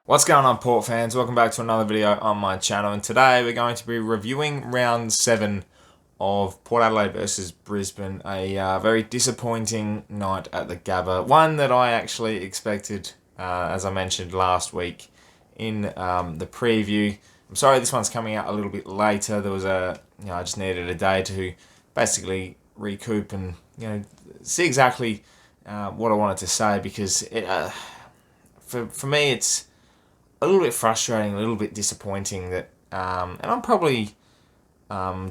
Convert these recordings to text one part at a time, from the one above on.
What's going on, Port fans? Welcome back to another video on my channel, and today we're going to be reviewing round 7 of Port Adelaide versus Brisbane. A very disappointing night at the Gabba, one that I actually expected, as I mentioned last week in the preview. I'm sorry this one's coming out a little bit later. There was I just needed a day to basically recoup and see exactly what I wanted to say, because for me it's a little bit frustrating, a little bit disappointing that, and I'm probably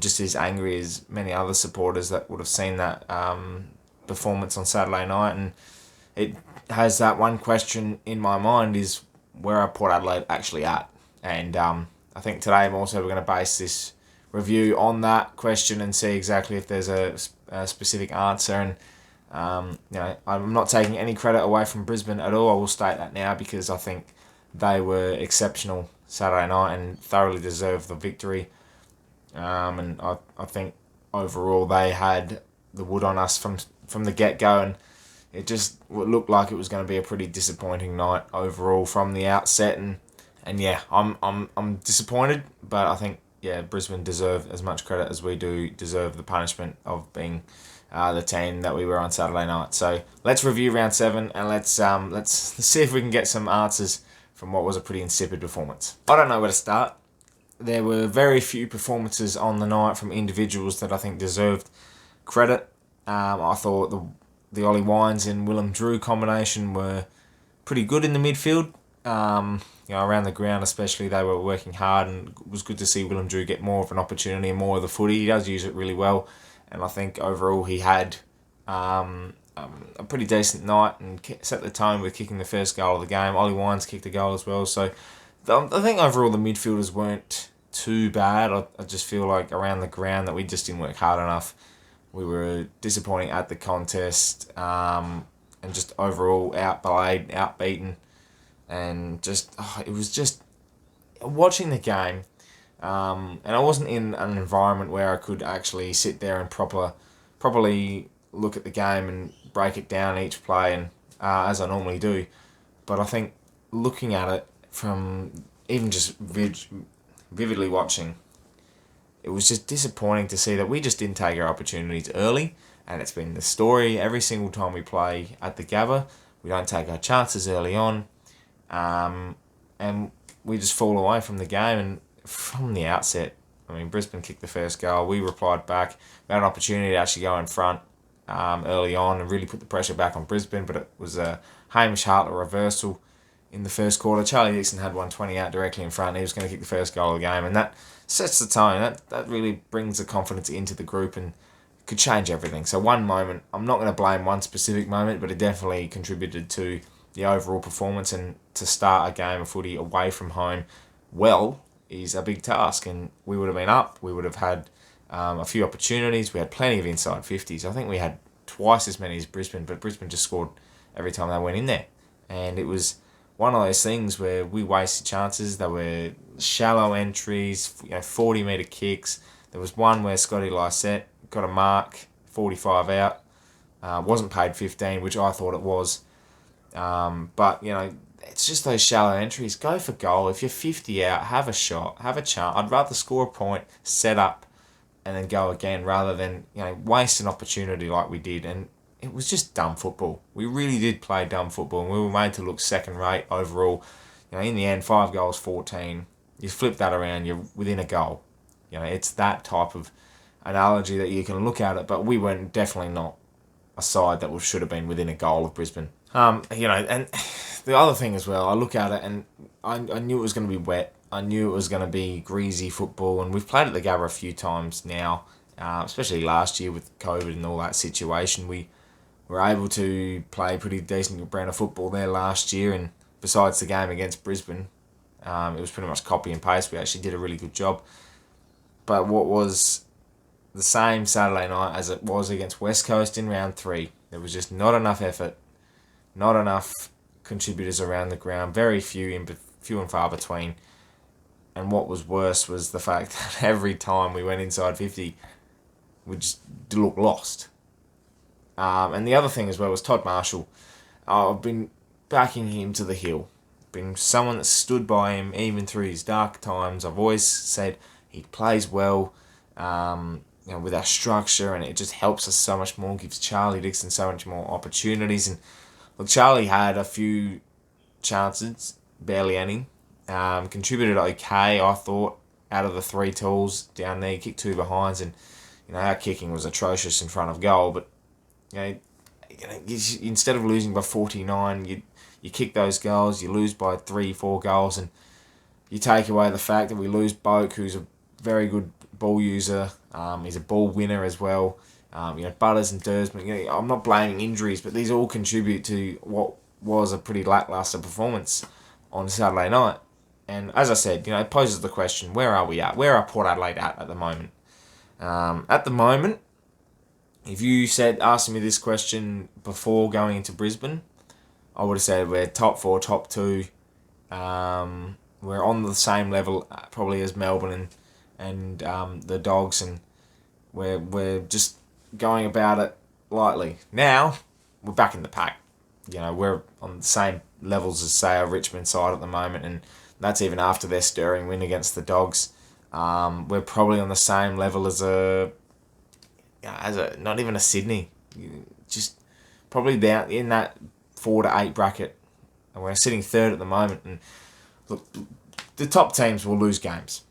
just as angry as many other supporters that would have seen that performance on Saturday night, and it has that one question in my mind: is where are Port Adelaide actually at? And I think today I'm also going to base this review on that question and see exactly if there's a specific answer. And I'm not taking any credit away from Brisbane at all. I will state that now, because I think they were exceptional Saturday night and thoroughly deserved the victory. And I think overall they had the wood on us from the get-go, and it just looked like it was going to be a pretty disappointing night overall from the outset. And yeah, I'm disappointed, but I think Brisbane deserve as much credit as we do deserve the punishment of being the team that we were on Saturday night. So let's review round 7, and let's see if we can get some answers from what was a pretty insipid performance. I don't know where to start. There were very few performances on the night from individuals that I think deserved credit. I thought the Ollie Wines and Willem Drew combination were pretty good in the midfield. Around the ground especially, they were working hard, and it was good to see Willem Drew get more of an opportunity and more of the footy. He does use it really well, and I think overall he had a pretty decent night and set the tone with kicking the first goal of the game. Ollie Wines kicked a goal as well. So I think overall the midfielders weren't too bad. I just feel like around the ground that we just didn't work hard enough. We were disappointing at the contest, and just overall outplayed, outbeaten, and it was just watching the game. And I wasn't in an environment where I could actually sit there and properly look at the game and break it down each play, and as I normally do. But I think looking at it from even just vividly watching, it was just disappointing to see that we just didn't take our opportunities early, and it's been the story every single time we play at the Gabba. We don't take our chances early on, and we just fall away from the game. And from the outset, I mean, Brisbane kicked the first goal, we replied back. We had an opportunity to actually go in front early on and really put the pressure back on Brisbane, but it was a Hamish Hartley reversal in the first quarter. Charlie Dixon had 120 out directly in front. He was going to kick the first goal of the game, and that sets the tone. That really brings the confidence into the group and could change everything. So one moment, I'm not going to blame one specific moment, but it definitely contributed to the overall performance. And to start a game of footy away from home well is a big task, and we would have been up. We would have had a few opportunities. We had plenty of inside 50s. I think we had twice as many as Brisbane, but Brisbane just scored every time they went in there. And it was one of those things where we wasted chances. They were shallow entries, 40-metre kicks. There was one where Scotty Lysette got a mark, 45 out, wasn't paid 15, which I thought it was. But, it's just those shallow entries. Go for goal. If you're 50 out, have a shot, have a chance. I'd rather score a point, set up, and then go again, rather than waste an opportunity like we did. And it was just dumb football. We really did play dumb football, and we were made to look second rate overall. In the end, 5 goals, 14. You flip that around, you're within a goal. It's that type of analogy that you can look at it. But we were definitely not a side that should have been within a goal of Brisbane. And the other thing as well, I look at it and I knew it was going to be wet. I knew it was going to be greasy football, and we've played at the Gabba a few times now, especially last year with COVID and all that situation. We were able to play pretty decent brand of football there last year, and besides the game against Brisbane, it was pretty much copy and paste. We actually did a really good job. But what was the same Saturday night as it was against West Coast in round 3, there was just not enough effort, not enough contributors around the ground, very few and far between. And what was worse was the fact that every time we went inside 50, we just looked lost. And the other thing as well was Todd Marshall. I've been backing him to the hill been someone that stood by him even through his dark times. I've always said he plays well, with our structure, and it just helps us so much more, gives Charlie Dixon so much more opportunities. And look, Charlie had a few chances, barely any. Contributed okay, I thought, out of the 3 tools down there. He kicked 2 behinds, and our kicking was atrocious in front of goal. But instead of losing by 49, you kick those goals, you lose by 3-4 goals, and you take away the fact that we lose Boak, who's a very good ball user. He's a ball winner as well. Butters and Dursman. I'm not blaming injuries, but these all contribute to what was a pretty lacklustre performance on Saturday night. And as I said, it poses the question: where are we at? Where are Port Adelaide at the moment? At the moment, if you asked me this question before going into Brisbane, I would have said we're top 4, top 2. We're on the same level probably as Melbourne and the Dogs, and we're just going about it lightly. Now we're back in the pack. We're on the same levels as, say, our Richmond side at the moment, and that's even after their stirring win against the Dogs. We're probably on the same level as not even a Sydney, just probably down in that 4 to 8 bracket, and we're sitting 3rd at the moment. And look, the top teams will lose games.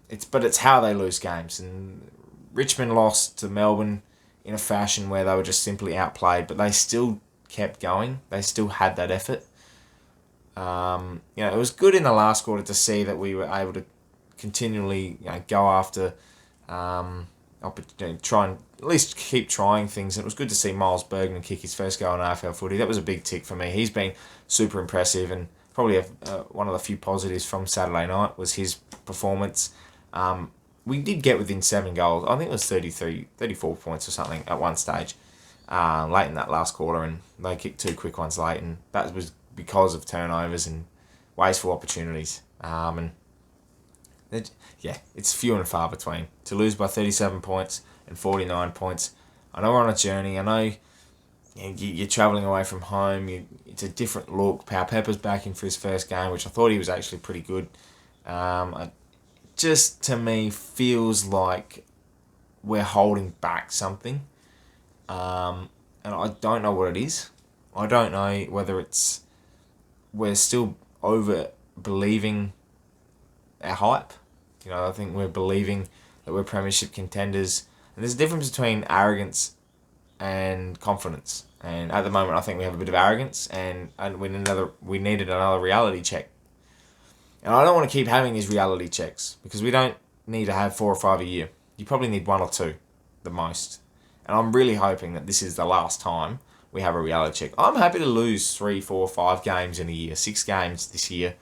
It's how they lose games, and Richmond lost to Melbourne in a fashion where they were just simply outplayed, but they still kept going. They still had that effort. It was good in the last quarter to see that we were able to continually go after, try and at least keep trying things. And it was good to see Miles Bergman kick his first goal in AFL footy. That was a big tick for me. He's been super impressive, and probably one of the few positives from Saturday night was his performance. We did get within 7 goals. I think it was 34 points or something at one stage, late in that last quarter, and they kicked 2 quick ones late, and that was because of turnovers and wasteful opportunities. It's few and far between. To lose by 37 points and 49 points, I know we're on a journey. I know you're travelling away from home. It's a different look. Pau Pepper's back in for his first game, which I thought he was actually pretty good. Just to me feels like we're holding back something, and I don't know what it is. I don't know whether it's we're still over believing our hype. I think we're believing that we're premiership contenders, and there's a difference between arrogance and confidence. And at the moment, I think we have a bit of arrogance, and we needed another reality check. And I don't want to keep having these reality checks, because we don't need to have 4 or 5 a year. You probably need 1 or 2, the most. And I'm really hoping that this is the last time we have a reality check. I'm happy to lose 3, 4, 5 games in a year, 6 games this year,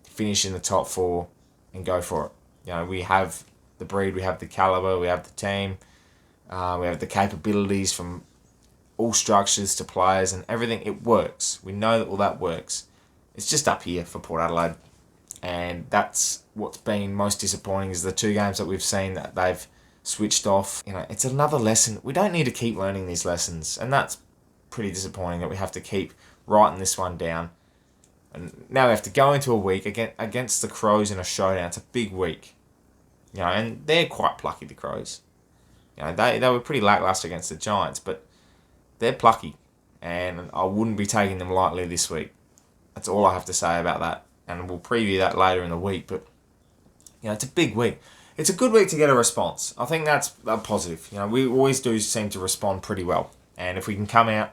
finish in the top 4 and go for it. We have the breed, we have the calibre, we have the team, we have the capabilities from all structures to players and everything. It works. We know that all that works. It's just up here for Port Adelaide. And that's what's been most disappointing, is the 2 games that we've seen that they've switched off. It's another lesson. We don't need to keep learning these lessons, and that's pretty disappointing that we have to keep writing this one down. And now we have to go into a week against the Crows in a showdown. It's a big week. And they're quite plucky, the Crows. They were pretty lacklustre against the Giants, but they're plucky, and I wouldn't be taking them lightly this week. That's all I have to say about that. And we'll preview that later in the week. But it's a big week. It's a good week to get a response. I think that's a positive. We always do seem to respond pretty well. And if we can come out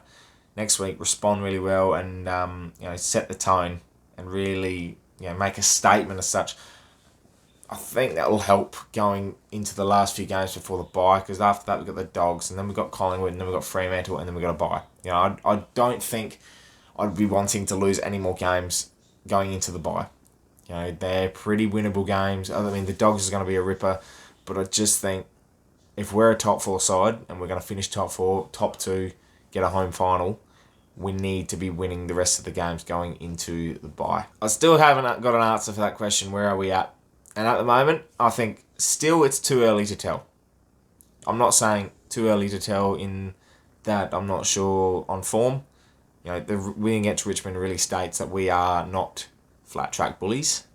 next week, respond really well, and set the tone and really make a statement as such, I think that will help going into the last few games before the bye. Because after that we've got the Dogs, and then we've got Collingwood, and then we've got Fremantle, and then we've got a bye. I don't think I'd be wanting to lose any more games going into the bye. They're pretty winnable games. I mean, the Dogs is going to be a ripper, but I just think if we're a top 4 side and we're going to finish top 4, top 2, get a home final, we need to be winning the rest of the games going into the bye. I still haven't got an answer for that question. Where are we at? And at the moment, I think still it's too early to tell. I'm not saying too early to tell in that I'm not sure on form. The win against Richmond really states that we are not flat track bullies.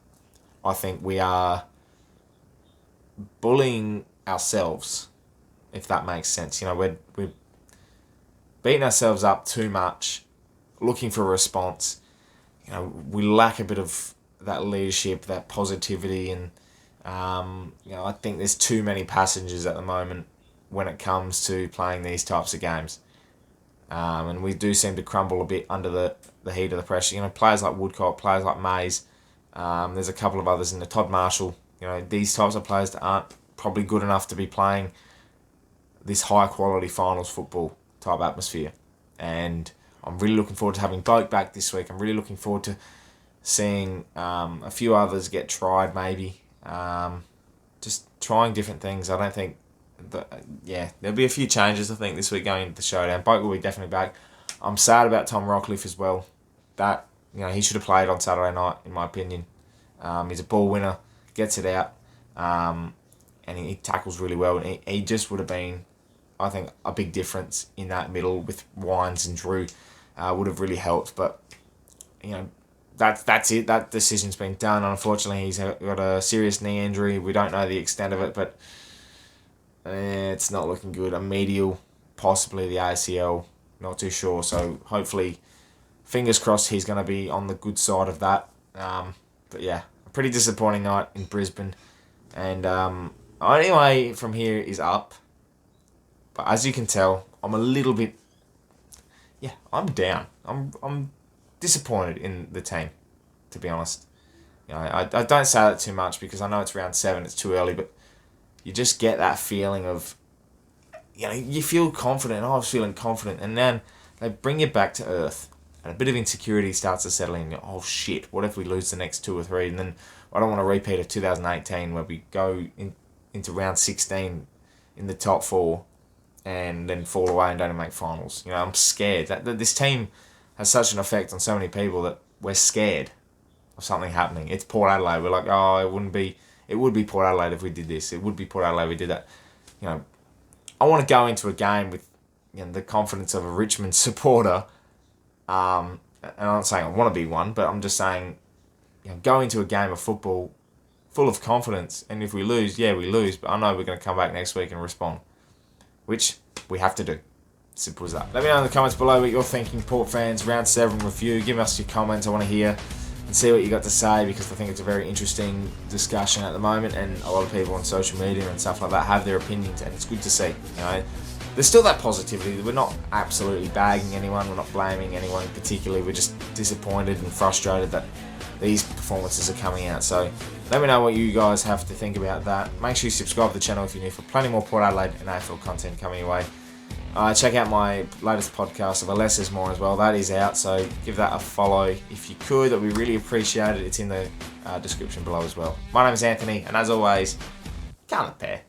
I think we are bullying ourselves, if that makes sense. We're beating ourselves up too much, looking for a response. We lack a bit of that leadership, that positivity, and I think there's too many passengers at the moment when it comes to playing these types of games. And we do seem to crumble a bit under the heat of the pressure. Players like Woodcock, players like Mays, there's a couple of others in the Todd Marshall. These types of players that aren't probably good enough to be playing this high quality finals football type atmosphere. And I'm really looking forward to having Boak back this week. I'm really looking forward to seeing a few others get tried maybe. Just trying different things. I don't think there'll be a few changes I think this week going into the showdown. Boak will be definitely back. I'm sad about Tom Rockcliffe as well. That he should have played on Saturday night in my opinion. He's a ball winner, gets it out, and he tackles really well. And he just would have been, I think, a big difference in that middle with Wines and Drew. Would have really helped, but that's it. That decision's been done. Unfortunately, he's got a serious knee injury. We don't know the extent of it, but it's not looking good. A medial, possibly the ACL, not too sure. So hopefully, fingers crossed, he's going to be on the good side of that. But yeah, a pretty disappointing night in Brisbane, and only way from here is up. But as you can tell, I'm a little bit. Yeah, I'm down. I'm disappointed in the team, to be honest. I don't say that too much because I know it's round 7, it's too early, but you just get that feeling of, you feel confident. I was feeling confident, and then they bring you back to earth, and a bit of insecurity starts to settle in. Oh shit, what if we lose the next 2 or 3? And then I don't want a repeat of 2018 where we go into round 16 in the top 4 and then fall away and don't make finals. I'm scared. That this team has such an effect on so many people that we're scared of something happening. It's Port Adelaide. We're like, it would be Port Adelaide if we did this. It would be Port Adelaide if we did that. I want to go into a game with the confidence of a Richmond supporter. And I'm not saying I want to be one, but I'm just saying, go into a game of football full of confidence. And if we lose, we lose. But I know we're going to come back next week and respond, which we have to do. Simple as that. Let me know in the comments below what you're thinking, Port fans. Round 7 review. Give us your comments. I want to hear and see what you got to say, because I think it's a very interesting discussion at the moment, and a lot of people on social media and stuff like that have their opinions, and it's good to see. There's still that positivity. We're not absolutely bagging anyone. We're not blaming anyone particularly. We're just disappointed and frustrated that these performances are coming out. So let me know what you guys have to think about that. Make sure you subscribe to the channel if you're new for plenty more Port Adelaide and AFL content coming your way. Check out my latest podcast of A Less Is More as well. That is out, so give that a follow if you could. That would be really appreciated. It's in the description below as well. My name is Anthony, and as always, can't ThePear.